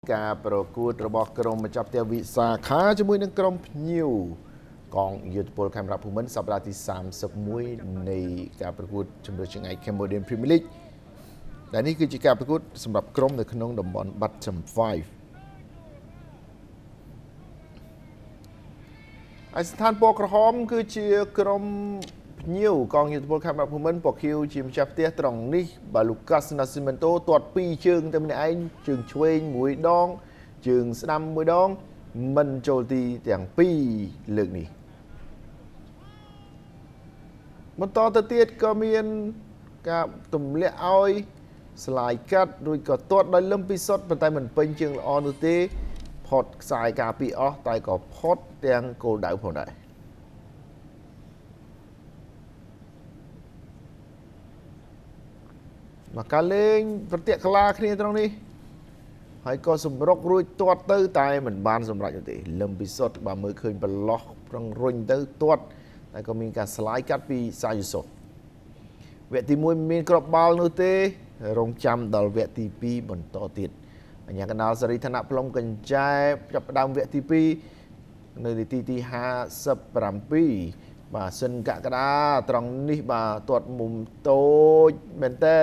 ការប្រកួតរបស់ក្រុមម្ចាស់ផ្ទះវិសាខាជាមួយនឹងក្រុមភ្ញៀវកងយុទ្ធពលខេមរៈភូមិន្ទសប្តាហ៍ទី31នៃការប្រកួតជម្រើសជើងឯក Cambodian Premier League ដែលនេះគឺជាការប្រកួតសម្រាប់ក្រុមនៅក្នុងតំបន់ Bottom 5 ហើយស្ថានពណ៌ក្រហមគឺជាក្រុមភ្ញៀវកងយុទ្ធពលខេមរៈភូមិន្ទពណ៌ខៀវជាម្ចាស់ផ្ទះត្រង់នេះបាទ Lucas Nascimento ទាត់2ជើងតែម្នាក់ឯងជើងឆ្វេងមួយដងជើងស្ដាំមួយដងមិនចូលទីទាំង2លើកនេះបន្តទៅទៀតក៏មានការទម្លាក់ឲ្យស្លាយកាត់រួចក៏ទាត់ដោយលឹមពីសុតប៉ុន្តែមិនពេញជើងល្អនោះទេផុតខ្សែការពីអស់តែក៏ផុតទាំងគោលដៅផងដែរមកការលេងប្រតិកលាគ្នាត្រង់នេះហើយក៏សម្រុករួចទាត់ទៅតែមិនបានសម្រេចទេលឹមពីសុតបើមើលឃើញប្រឡោះប្រឹងរុញទៅទាត់តែក៏មានការស្លាយកាត់ពីសាយុសុតវគ្គទី1មិនមានគ្រាប់បាល់នោះទេរងចាំដល់វគ្គទី2បន្តទៀតអញ្ញាកណ្ដាលសេរីឋានៈផ្លុំកញ្ចែចាប់ផ្ដើមវគ្គទី2នៅនាទីទី57បាទសិនកក្ដាត្រង់នេះបាទទាត់មុំតូចមែនតើ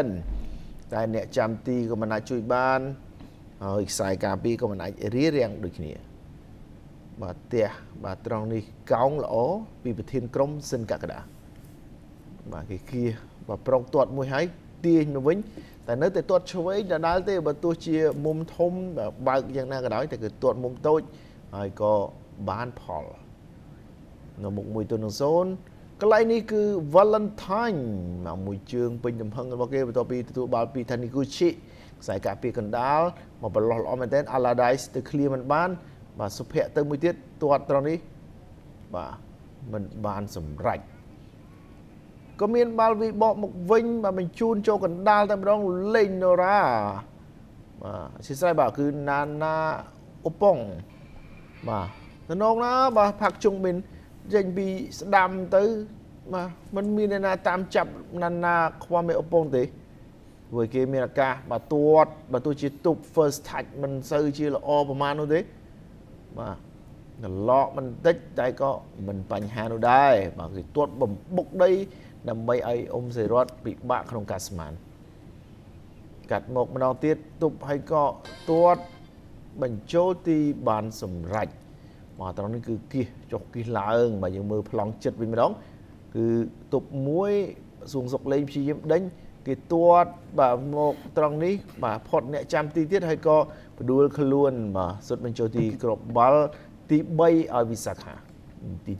តែអ្នកចាំទីក៏មិនអាចជួយបានហើយខ្សែការពីក៏មិនអាចរៀបរៀងដូចគ្នាបាទផ្ទះបាទត្រង់នេះកោងល្អពីប្រធានក្រុមសិនកក្ដាបាទគេគៀបាទប្រុងទាត់មួយហើយទាញមកវិញតែនៅតែទាត់ឆ្វេងដដែលទេបើទោះជាមុំធំបើកយ៉ាងណាក៏ដោយតែគឺទាត់មុំតូចហើយក៏បានផលនៅមុខ1-0កន្លែងនេះគឺ Valentine មកមួយជើងពេញទំហឹងរបស់គេបន្ទាប់ពីទទួលបាល់ពី Taniguchi ខ្សែការពារកណ្ដាលមកប្រឡោះល្អមែនទែន Allardyce ទៅឃ្លៀមិនបានបាទសុភ័ក្រទៅមួយទៀតទាត់ត្រង់នេះបាទមិនបានសម្រេចក៏មានបាល់វិបកមកវិញបាទបញ្ជូនចូលកណ្ដាលតែម្ដងលេង Nora បាទអធិស្ឋានបាទគឺ Nana Opong បាទតំណងណាបាទផាក់ជុងប៊ិនចេញពីស្ដាំទៅបាទมันមានអ្នកណាតាមចាប់ណាណាខ្វះមេអពងទេព្រោះគេមានឱកាសបាទទាត់បើទោះជាទប់ first touch មិនសូវជាល្អប្រហែលនោះទេបាទកន្លក់បន្តិចតែក៏មិនបញ្ហានោះដែរបាទគេទាត់បំបុកដីដើម្បីឲ្យអ៊ុំសេរ៉ាត់ពិបាកក្នុងការស្មានកាត់មកម្ដងទៀតទប់ឲ្យក៏ទាត់បញ្ចូលទីបានសម្រេចបាទត្រង់នេះគឺគៀសចុះគៀសឡើងបើយើងមើលប្លង់ចិត្តវិញម្ដងគឺទប់មួយសួងសុកលេងព្យាយាមដេញគេទាត់បាទមកត្រង់នេះបាទផុតអ្នកចាំទីទៀតហើយក៏ផ្ដួលខ្លួនបាទសុទ្ធបញ្ចូលទីគ្រាប់បាល់ទី3ឲ្យវិសាខាទី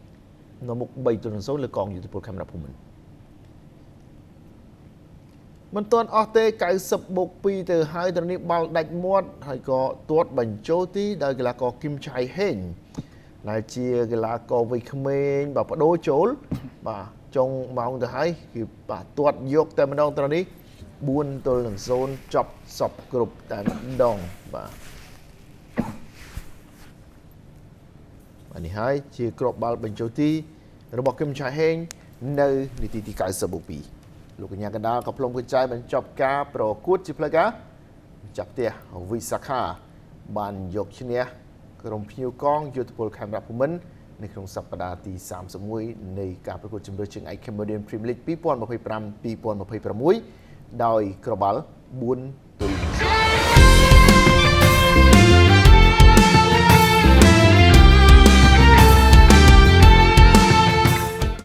80នៅមុខ3-0លើកងយុទ្ធពលខេមរៈភូមិន្ទមិនទាន់អស់ទេ90+2ទៅហើយត្រង់នេះបាល់ដាច់មាត់ហើយក៏ទាត់បញ្ចូលទីដោយកីឡាករគឹមឆៃហេងដែលជាកីឡាករវ័យក្មេងបាទបដូរចូលបាទចុងម៉ោងទៅហើយគឺបាទទាត់យកតែម្ដងត្រង់នេះ4-0ចប់សពគ្រប់តែម្ដងបាទនេះហើយជាគ្រាប់បាល់បញ្ចូលទីរបស់គឹមឆៃហេងនៅនាទីទី90+2លោកកញ្ញាកណ្ដាលក៏ផ្លុំកញ្ចែបញ្ចប់ការប្រកួតជាផ្លូវការចាប់ផ្ទះវិសាខាបានយកឈ្នះក្រុមភ្ញៀវកងយុទ្ធពលខេមរៈភូមិន្ទនៅក្នុងសប្តាហ៍ទី31នៃការប្រកួតជម្រើសជើងឯក Cambodian Premier League 2025-2026ដោយគ្រាប់បាល់4-0